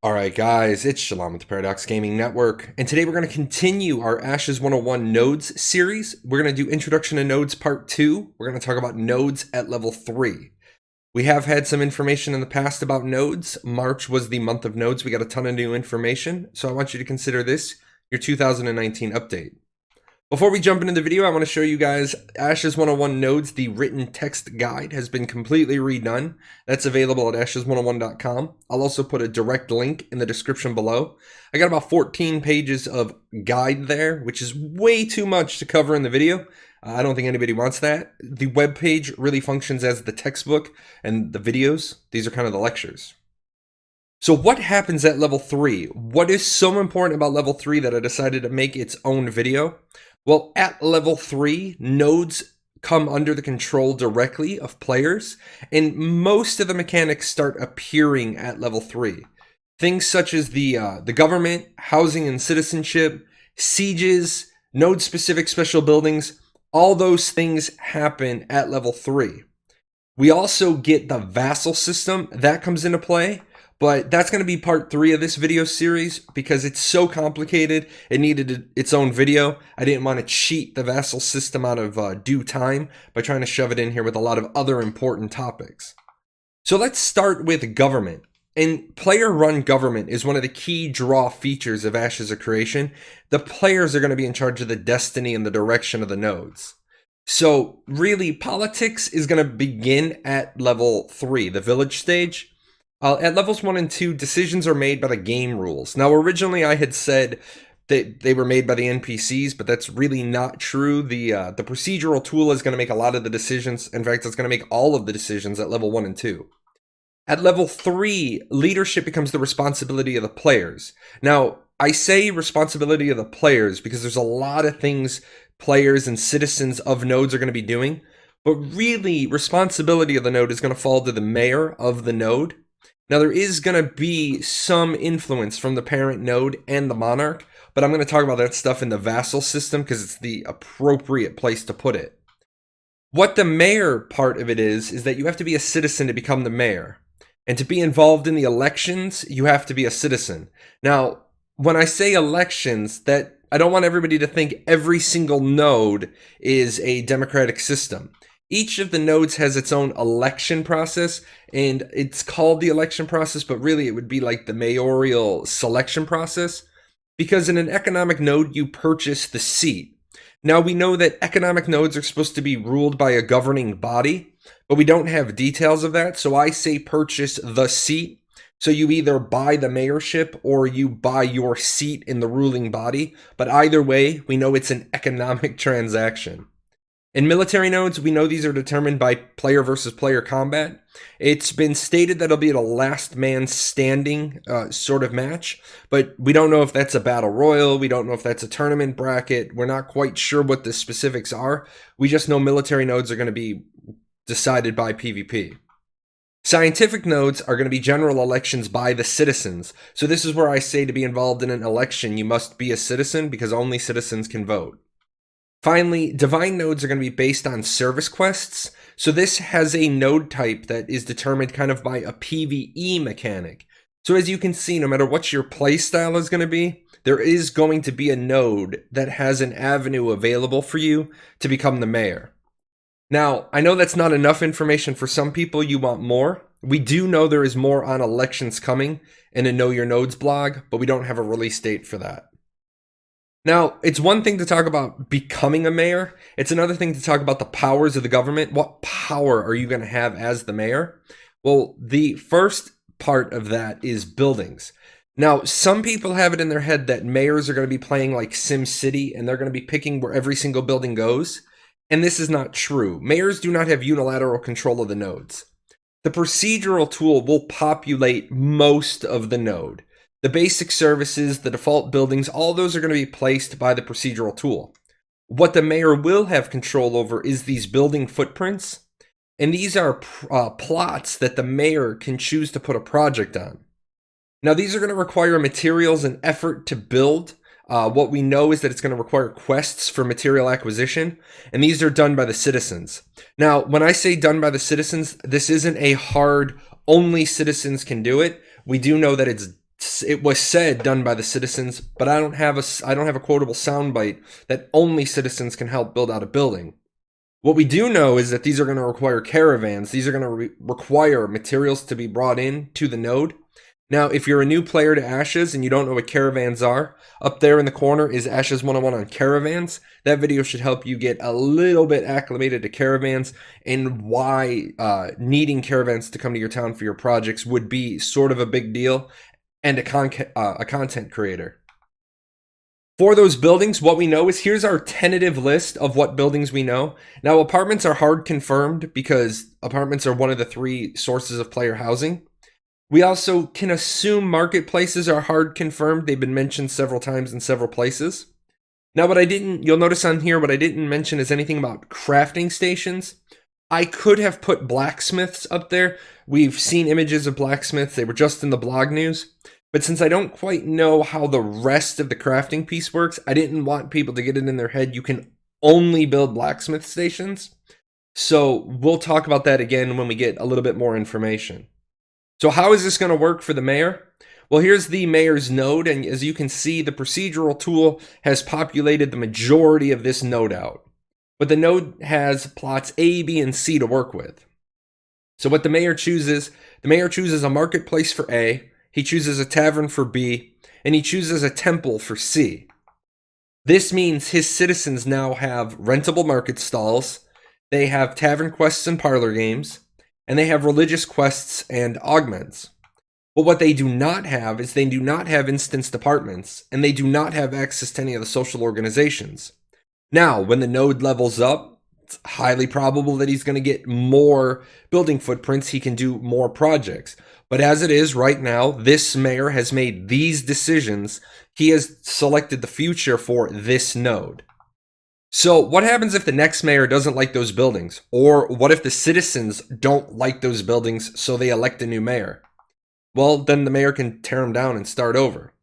Alright guys, it's Jahlon with the Paradox Gaming Network, and today we're going to continue our Ashes 101 Nodes series. We're going to do Introduction to Nodes Part 2. We're going to talk about nodes at level 3. We have had some information in the past about nodes. March was the month of nodes. We got a ton of new information, so I want you to consider this your 2019 update. Before we jump into the video, I want to show you guys Ashes 101 Nodes. The written text guide has been completely redone. That's available at ashes101.com. I'll also put a direct link in the description below. I got about 14 pages of guide there, which is way too much to cover in the video. I don't think anybody wants that. The webpage really functions as the textbook, and the videos, these are kind of the lectures. So what happens at level 3? What is so important about level 3 that I decided to make its own video? Well, at level 3, nodes come under the control directly of players, and most of the mechanics start appearing at level 3. Things such as the government, housing and citizenship, sieges, node-specific special buildings, all those things happen at level 3. We also get the vassal system that comes into play. But that's going to be part 3 of this video series because it's so complicated. It needed its own video. I didn't want to cheat the vassal system out of due time by trying to shove it in here with a lot of other important topics. So let's start with government. And player-run government is one of the key draw features of Ashes of Creation. The players are going to be in charge of the destiny and the direction of the nodes. So really, politics is going to begin at level 3, the village stage. At levels 1 and 2, decisions are made by the game rules. Now, originally I had said that they were made by the NPCs, but that's really not true. The procedural tool is going to make a lot of the decisions. In fact, it's going to make all of the decisions at level 1 and 2. At level 3, leadership becomes the responsibility of the players. Now, I say responsibility of the players because there's a lot of things players and citizens of nodes are going to be doing, but really, responsibility of the node is going to fall to the mayor of the node. Now, there is going to be some influence from the parent node and the monarch, but I'm going to talk about that stuff in the vassal system because it's the appropriate place to put it. What the mayor part of it is that you have to be a citizen to become the mayor. And to be involved in the elections, you have to be a citizen. Now, when I say elections, that I don't want everybody to think every single node is a democratic system. Each of the nodes has its own election process, and it's called the election process, but really it would be like the mayoral selection process, because in an economic node, you purchase the seat. Now, we know that economic nodes are supposed to be ruled by a governing body, but we don't have details of that, so I say purchase the seat. So you either buy the mayorship or you buy your seat in the ruling body, but either way, we know it's an economic transaction. In military nodes, we know these are determined by player versus player combat. It's been stated that it'll be a last man standing sort of match, but we don't know if that's a battle royal. We don't know if that's a tournament bracket. We're not quite sure what the specifics are. We just know military nodes are going to be decided by PvP. Scientific nodes are going to be general elections by the citizens. So this is where I say to be involved in an election, you must be a citizen because only citizens can vote. Finally, divine nodes are going to be based on service quests. So this has a node type that is determined kind of by a PvE mechanic. So as you can see, no matter what your playstyle is going to be, there is going to be a node that has an avenue available for you to become the mayor. Now, I know that's not enough information for some people. You want more. We do know there is more on elections coming in a Know Your Nodes blog, but we don't have a release date for that. Now, it's one thing to talk about becoming a mayor. It's another thing to talk about the powers of the government. What power are you going to have as the mayor? Well, the first part of that is buildings. Now, some people have it in their head that mayors are going to be playing like SimCity and they're going to be picking where every single building goes. And this is not true. Mayors do not have unilateral control of the nodes. The procedural tool will populate most of the node. The basic services, the default buildings, all those are going to be placed by the procedural tool. What the mayor will have control over is these building footprints, and these are plots that the mayor can choose to put a project on. Now, these are going to require materials and effort to build. What we know is that it's going to require quests for material acquisition, and these are done by the citizens. Now, when I say done by the citizens, this isn't a hard, only citizens can do it. We do know that it's it was said done by the citizens, but I don't have a quotable soundbite that only citizens can help build out a building. What we do know is that these are going to require caravans. These are going to require materials to be brought in to the node. Now, if you're a new player to Ashes and you don't know what caravans are, up there in the corner is Ashes 101 on caravans. That video should help you get a little bit acclimated to caravans and why needing caravans to come to your town for your projects would be sort of a big deal, and a content creator. For those buildings, what we know is here's our tentative list of what buildings we know. Now, apartments are hard confirmed because apartments are one of the 3 sources of player housing. We also can assume marketplaces are hard confirmed. They've been mentioned several times in several places. Now, you'll notice on here, what I didn't mention is anything about crafting stations. I could have put blacksmiths up there. We've seen images of blacksmiths. They were just in the blog news. But since I don't quite know how the rest of the crafting piece works, I didn't want people to get it in their head you can only build blacksmith stations. So we'll talk about that again when we get a little bit more information. So how is this going to work for the mayor? Well, here's the mayor's node, and as you can see, the procedural tool has populated the majority of this node out. But the node has plots A, B, and C to work with. So what the mayor chooses a marketplace for A, he chooses a tavern for B, and he chooses a temple for C. This means his citizens now have rentable market stalls, they have tavern quests and parlor games, and they have religious quests and augments. But what they do not have is they do not have instance departments, and they do not have access to any of the social organizations. Now, when the node levels up, it's highly probable that he's going to get more building footprints. He can do more projects. But as it is right now, this mayor has made these decisions. He has selected the future for this node. So what happens if the next mayor doesn't like those buildings? Or what if the citizens don't like those buildings, so they elect a new mayor? Well, then the mayor can tear them down and start over.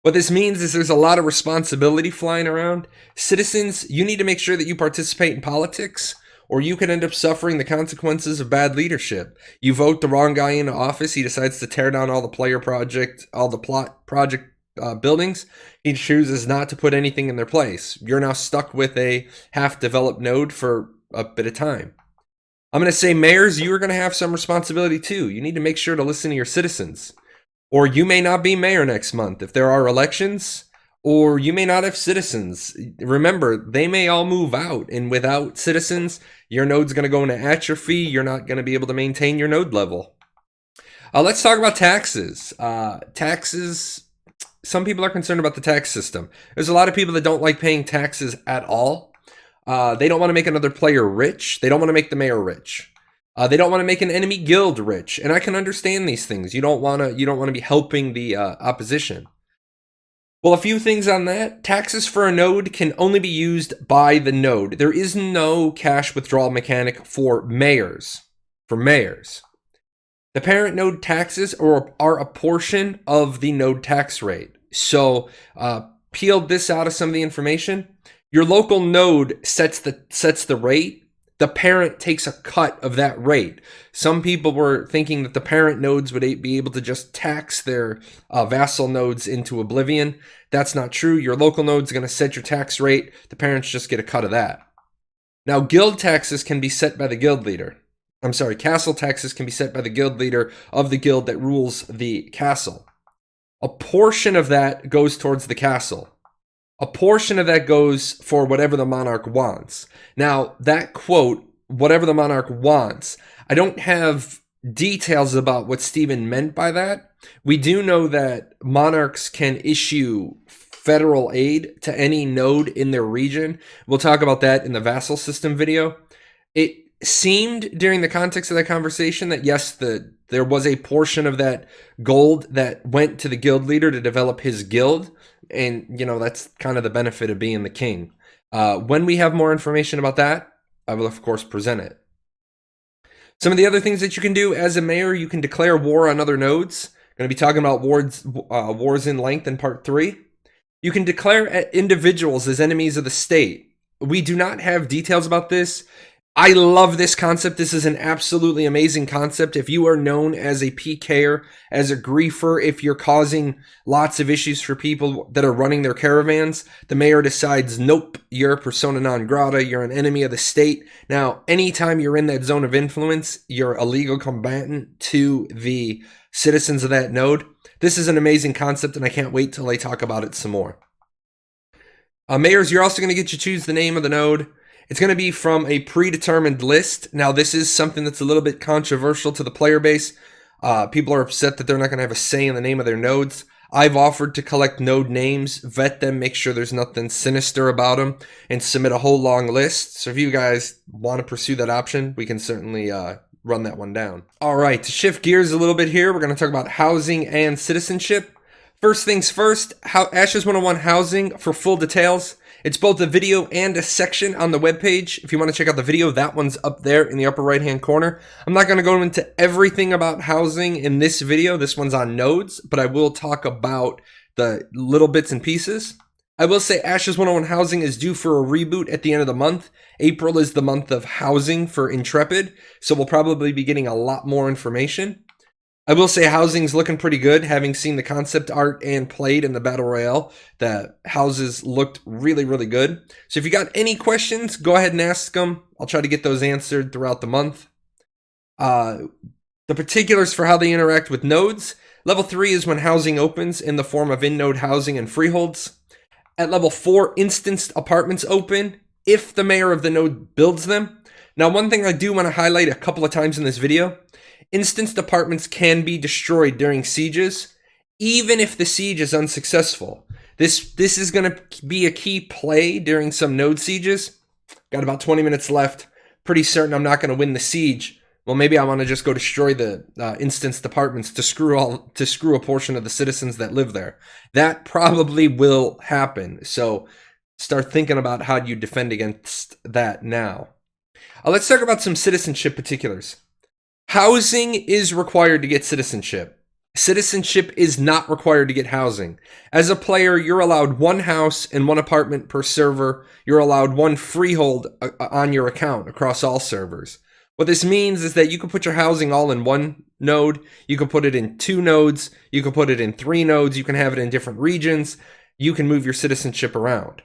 What this means is there's a lot of responsibility flying around. Citizens, you need to make sure that you participate in politics, or you could end up suffering the consequences of bad leadership. You vote the wrong guy into office, he decides to tear down all the plot project buildings. He chooses not to put anything in their place. You're now stuck with a half-developed node for a bit of time. I'm going to say, mayors, you are going to have some responsibility too. You need to make sure to listen to your citizens. Or you may not be mayor next month if there are elections, or you may not have citizens. Remember, they may all move out, and without citizens, your node's going to go into atrophy. You're not going to be able to maintain your node level. Let's talk about taxes. Taxes, some people are concerned about the tax system. There's a lot of people that don't like paying taxes at all. They don't want to make another player rich. They don't want to make the mayor rich. They don't want to make an enemy guild rich, and I can understand these things. You don't want to be helping the opposition. Well, a few things on that. Taxes for a node can only be used by the node. There is no cash withdrawal mechanic for mayors. The parent node taxes are a portion of the node tax rate. So, peeled this out of some of the information. Your local node sets the rate. The parent takes a cut of that rate. Some people were thinking that the parent nodes would be able to just tax their vassal nodes into oblivion. That's not true. Your local node's going to set your tax rate. The parents just get a cut of that. Now, guild taxes can be set by the guild leader. Castle taxes can be set by the guild leader of the guild that rules the castle. A portion of that goes towards the castle. A portion of that goes for whatever the monarch wants. Now, that quote, whatever the monarch wants, I don't have details about what Stephen meant by that. We do know that monarchs can issue federal aid to any node in their region. We'll talk about that in the vassal system video. It seemed during the context of that conversation that yes, there was a portion of that gold that went to the guild leader to develop his guild. And, that's kind of the benefit of being the king. When we have more information about that, I will, of course, present it. Some of the other things that you can do as a mayor, you can declare war on other nodes. I'm going to be talking about wars in length in part 3. You can declare individuals as enemies of the state. We do not have details about this. I love this concept. This is an absolutely amazing concept. If you are known as a PKer, as a griefer, if you're causing lots of issues for people that are running their caravans, the mayor decides, nope, you're persona non grata, you're an enemy of the state. Now, anytime you're in that zone of influence, you're a legal combatant to the citizens of that node. This is an amazing concept, and I can't wait till I talk about it some more. Mayors, you're also going to get to choose the name of the node. It's going to be from a predetermined list. Now, this is something that's a little bit controversial to the player base. People are upset that they're not going to have a say in the name of their nodes. I've offered to collect node names, vet them, make sure there's nothing sinister about them, and submit a whole long list. So if you guys want to pursue that option, we can certainly run that one down. All right, to shift gears a little bit here, we're going to talk about housing and citizenship. First things first, Ashes 101 housing. For full details, it's both a video and a section on the webpage. If you want to check out the video, that one's up there in the upper right-hand corner. I'm not going to go into everything about housing in this video. This one's on nodes, but I will talk about the little bits and pieces. I will say Ashes 101 housing is due for a reboot at the end of the month. April is the month of housing for Intrepid, so we'll probably be getting a lot more information. I will say housing's looking pretty good. Having seen the concept art and played in the Battle Royale, the houses looked really, really good. So if you got any questions, go ahead and ask them. I'll try to get those answered throughout the month. The particulars for how they interact with nodes. Level 3 is when housing opens in the form of in-node housing and freeholds. At level 4, instanced apartments open if the mayor of the node builds them. Now, one thing I do want to highlight a couple of times in this video, instanced apartments can be destroyed during sieges, even if the siege is unsuccessful. This is going to be a key play during some node sieges. Got about 20 minutes left. Pretty certain I'm not going to win the siege. Well, maybe I want to just go destroy the instanced apartments to screw a portion of the citizens that live there. That probably will happen. So start thinking about how you defend against that now. Let's talk about some citizenship particulars. Housing is required to get citizenship. Citizenship is not required to get housing. As a player, you're allowed one house and one apartment per server. You're allowed one freehold on your account across all servers. What this means is that you can put your housing all in one node. You can put it in 2 nodes. You can put it in 3 nodes. You can have it in different regions. You can move your citizenship around.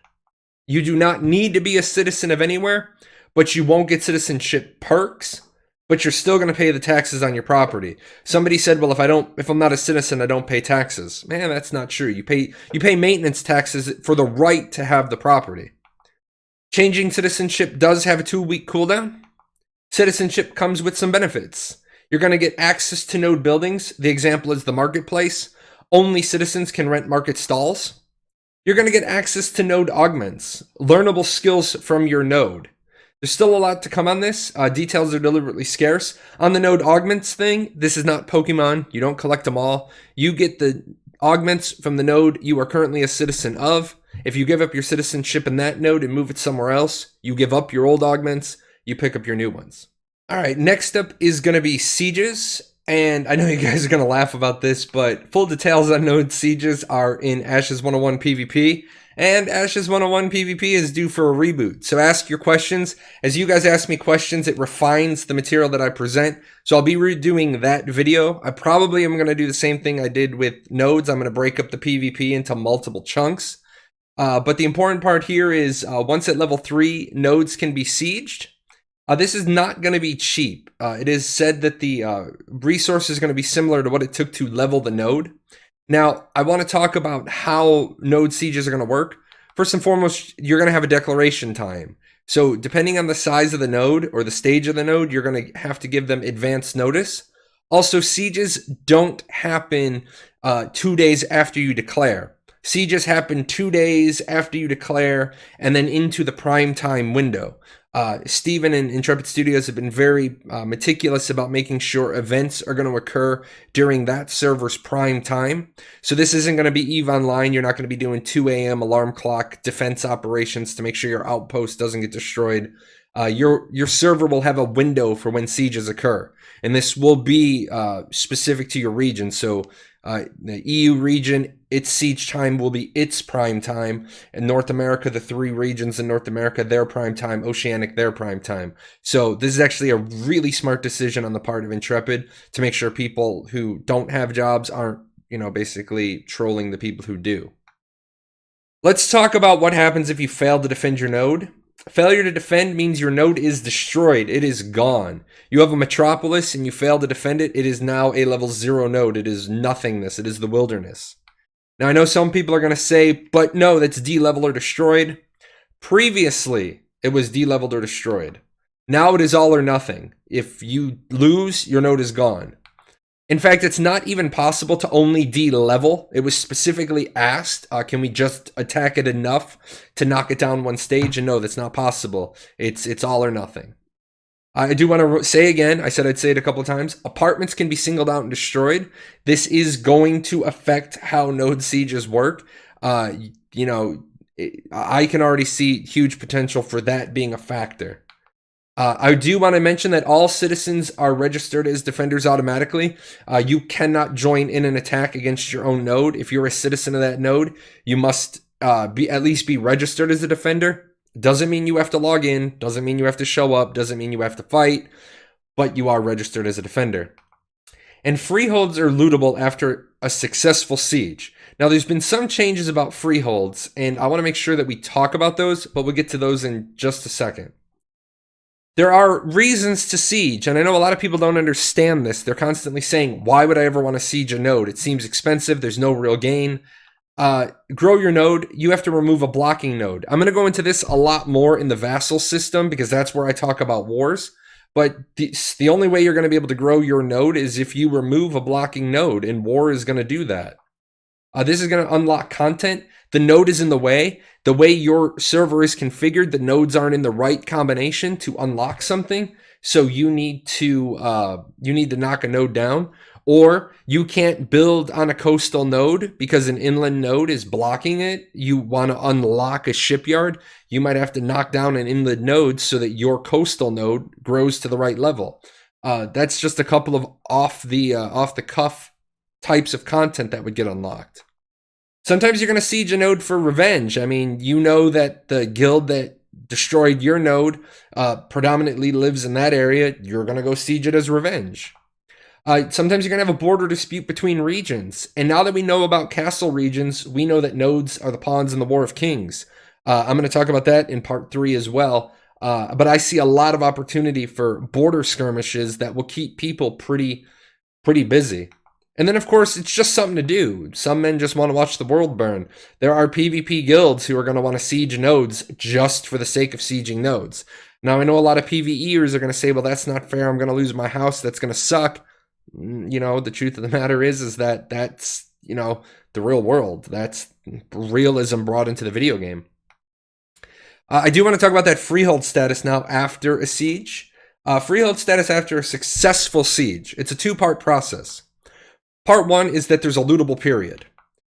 You do not need to be a citizen of anywhere, but you won't get citizenship perks, but you're still going to pay the taxes on your property. Somebody said, well, if I'm not a citizen, I don't pay taxes. Man, that's not true. You pay maintenance taxes for the right to have the property. Changing citizenship does have a 2-week cooldown. Citizenship comes with some benefits. You're going to get access to node buildings. The example is the marketplace. Only citizens can rent market stalls. You're going to get access to node augments, learnable skills from your node. There's still a lot to come on this. Details are deliberately scarce. On the node augments thing, this is not Pokemon. You don't collect them all. You get the augments from the node you are currently a citizen of. If you give up your citizenship in that node and move it somewhere else, you give up your old augments, you pick up your new ones. All right, next up is going to be sieges. And I know you guys are going to laugh about this, but full details on node sieges are in Ashes 101 PvP. And Ashes 101 PvP is due for a reboot. So ask your questions. As you guys ask me questions, it refines the material that I present. So I'll be redoing that video. I probably am going to do the same thing I did with nodes. I'm going to break up the PvP into multiple chunks. But the important part here is once at level 3, nodes can be sieged. This is not going to be cheap. It is said that the resource is going to be similar to what it took to level the node. Now, I want to talk about how node sieges are going to work. First and foremost, you're going to have a declaration time. So depending on the size of the node or the stage of the node, you're going to have to give them advance notice. Also, sieges don't happen 2 days after you declare. Sieges happen 2 days after you declare and then into the prime time window. Steven and Intrepid Studios have been very meticulous about making sure events are going to occur during that server's prime time. So this isn't going to be EVE Online. You're not going to be doing 2 a.m. alarm clock defense operations to make sure your outpost doesn't get destroyed. Your server will have a window for when sieges occur. And this will be specific to your region. So The EU region, its siege time will be its prime time. In North America, the 3 regions in North America, their prime time. Oceanic, their prime time. So this is actually a really smart decision on the part of Intrepid to make sure people who don't have jobs aren't, basically trolling the people who do. Let's talk about what happens if you fail to defend your node. Failure to defend means your node is destroyed. It is gone. You have a metropolis and you fail to defend it. It is now a level 0 node. It is nothingness. It is the wilderness. Now, I know some people are going to say, but no, that's de-leveled or destroyed. Previously, it was de-leveled or destroyed. Now it is all or nothing. If you lose, your node is gone. In fact, it's not even possible to only de-level. It was specifically asked, can we just attack it enough to knock it down one stage? And no, that's not possible. It's all or nothing. I do want to say again, I said I'd say it a couple of times, apartments can be singled out and destroyed. This is going to affect how node sieges work. I can already see huge potential for that being a factor. I do want to mention that all citizens are registered as defenders automatically. You cannot join in an attack against your own node. If you're a citizen of that node, you must at least be registered as a defender. Doesn't mean you have to log in. Doesn't mean you have to show up. Doesn't mean you have to fight. But you are registered as a defender. And freeholds are lootable after a successful siege. Now, there's been some changes about freeholds, and I want to make sure that we talk about those, but we'll get to those in just a second. There are reasons to siege, and I know a lot of people don't understand this. They're constantly saying, why would I ever want to siege a node? It seems expensive. There's no real gain. Grow your node. You have to remove a blocking node. I'm going to go into this a lot more in the vassal system because that's where I talk about wars. But the only way you're going to be able to grow your node is if you remove a blocking node, and war is going to do that. This is going to unlock content. The node is in the way. The way your server is configured, the nodes aren't in the right combination to unlock something. So you need to knock a node down, or you can't build on a coastal node because an inland node is blocking it. You want to unlock a shipyard. You might have to knock down an inland node so that your coastal node grows to the right level. That's just a couple of off the cuff types of content that would get unlocked. Sometimes you're going to siege a node for revenge. I mean, you know that the guild that destroyed your node predominantly lives in that area. You're going to go siege it as revenge. Sometimes you're going to have a border dispute between regions. And now that we know about castle regions, we know that nodes are the pawns in the War of Kings. I'm going to talk about that in part 3 as well. But I see a lot of opportunity for border skirmishes that will keep people pretty busy. And then, of course, it's just something to do. Some men just want to watch the world burn. There are PvP guilds who are going to want to siege nodes just for the sake of sieging nodes. Now, I know a lot of PvEers are going to say, well, that's not fair. I'm going to lose my house. That's going to suck. The truth of the matter is that that's, the real world. That's realism brought into the video game. I do want to talk about that freehold status now after a siege. Freehold status after a successful siege. It's a 2-part process. Part 1 is that there's a lootable period.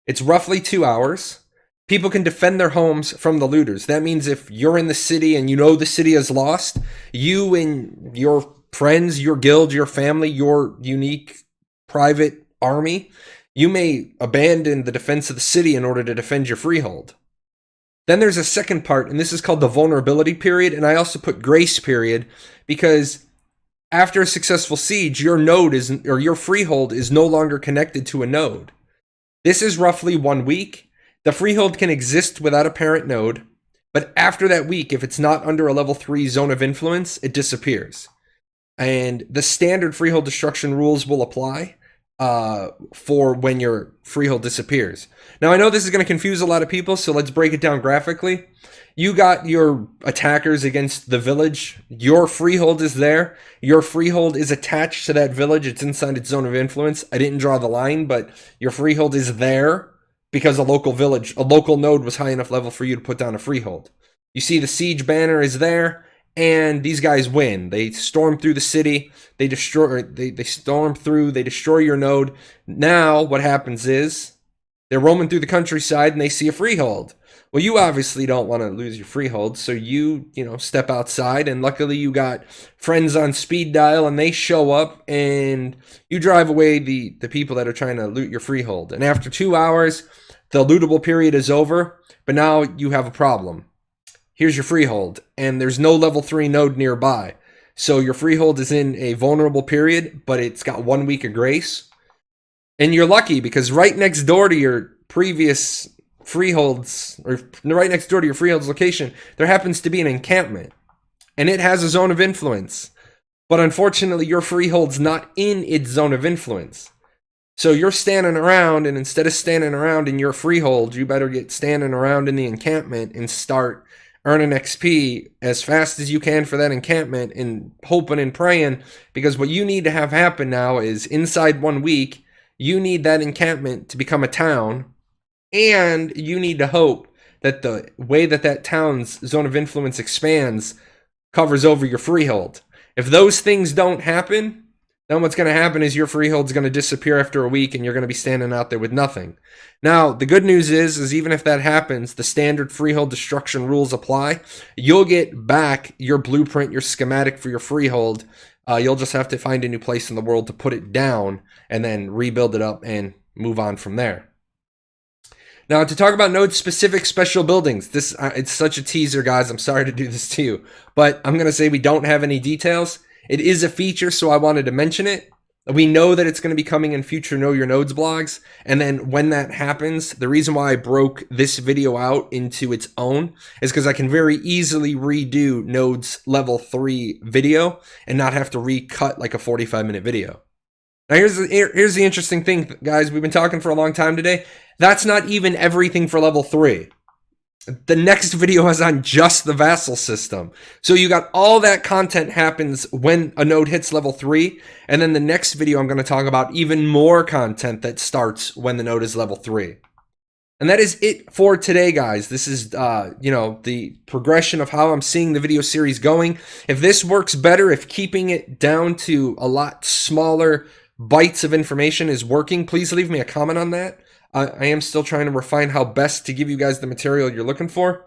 It's roughly 2 hours. People can defend their homes from the looters. That means if you're in the city and you know the city is lost, you and your friends, your guild, your family, your unique private army, you may abandon the defense of the city in order to defend your freehold. Then there's a second part, and this is called the vulnerability period, and I also put grace period because after a successful siege, your freehold is no longer connected to a node. This is roughly 1 week. The freehold can exist without a parent node, but after that week, if it's not under a level 3 zone of influence, it disappears. And the standard freehold destruction rules will apply for when your freehold disappears. Now, I know this is going to confuse a lot of people, so let's break it down graphically. You got your attackers against the village. Your freehold is there. Your freehold is attached to that village. It's inside its zone of influence. I didn't draw the line, but your freehold is there because a local node was high enough level for you to put down a freehold. You see the siege banner is there, and these guys win. They storm through the city. They destroy your node. Now what happens is they're roaming through the countryside and they see a freehold. Well, you obviously don't want to lose your freehold, so you step outside, and luckily you got friends on speed dial, and they show up, and you drive away the people that are trying to loot your freehold. And after 2 hours, the lootable period is over, but now you have a problem. Here's your freehold, and there's no level 3 node nearby. So your freehold is in a vulnerable period, but it's got 1 week of grace. And you're lucky because right next door to your previous freeholds, or right next door to your freehold's location, there happens to be an encampment. And it has a zone of influence. But unfortunately, your freehold's not in its zone of influence. So you're standing around, and instead of standing around in your freehold, you better get standing around in the encampment and start earning XP as fast as you can for that encampment, and hoping and praying, because what you need to have happen now is inside 1 week, you need that encampment to become a town, and you need to hope that the way that that town's zone of influence expands covers over your freehold. If those things don't happen, then what's going to happen is your freehold's going to disappear after a week, and you're going to be standing out there with nothing. Now, the good news is even if that happens, the standard freehold destruction rules apply. You'll get back your blueprint, your schematic for your freehold. You'll just have to find a new place in the world to put it down, and then rebuild it up and move on from there. Now, to talk about node-specific special buildings, it's such a teaser, guys. I'm sorry to do this to you, but I'm going to say we don't have any details. It is a feature, so I wanted to mention it. We know that it's going to be coming in future Know Your Nodes blogs, and then when that happens, the reason why I broke this video out into its own is because I can very easily redo Nodes Level 3 video and not have to recut like a 45-minute video. Now, here's the interesting thing, guys. We've been talking for a long time today. That's not even everything for Level 3. The next video is on just the vassal system. So you got all that content happens when a node hits level 3. And then the next video, I'm going to talk about even more content that starts when the node is level 3. And that is it for today, guys. This is, the progression of how I'm seeing the video series going. If this works better, if keeping it down to a lot smaller bites of information is working, please leave me a comment on that. I am still trying to refine how best to give you guys the material you're looking for.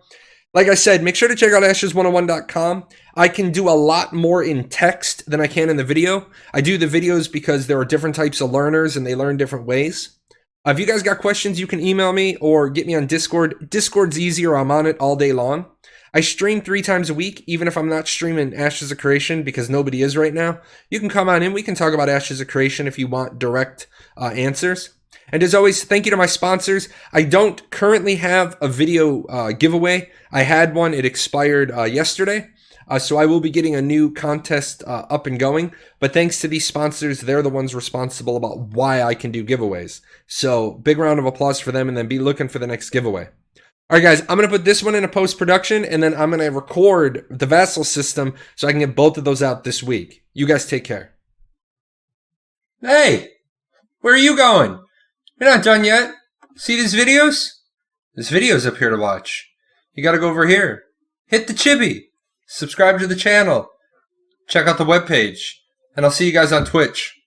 Like I said, make sure to check out ashes101.com. I can do a lot more in text than I can in the video. I do the videos because there are different types of learners and they learn different ways. If you guys got questions, you can email me or get me on Discord. Discord's easier. I'm on it all day long. I stream 3 times a week, even if I'm not streaming Ashes of Creation, because nobody is right now. You can come on in. We can talk about Ashes of Creation if you want direct answers. And as always, thank you to my sponsors. I don't currently have a video giveaway. I had one. It expired yesterday. So I will be getting a new contest up and going. But thanks to these sponsors, they're the ones responsible about why I can do giveaways. So big round of applause for them, and then be looking for the next giveaway. All right, guys, I'm going to put this one in a post-production, and then I'm going to record the vassal system so I can get both of those out this week. You guys take care. Hey, where are you going? You're not done yet. See these videos? This video's up here to watch. You got to go over here. Hit the chibi. Subscribe to the channel. Check out the webpage. And I'll see you guys on Twitch.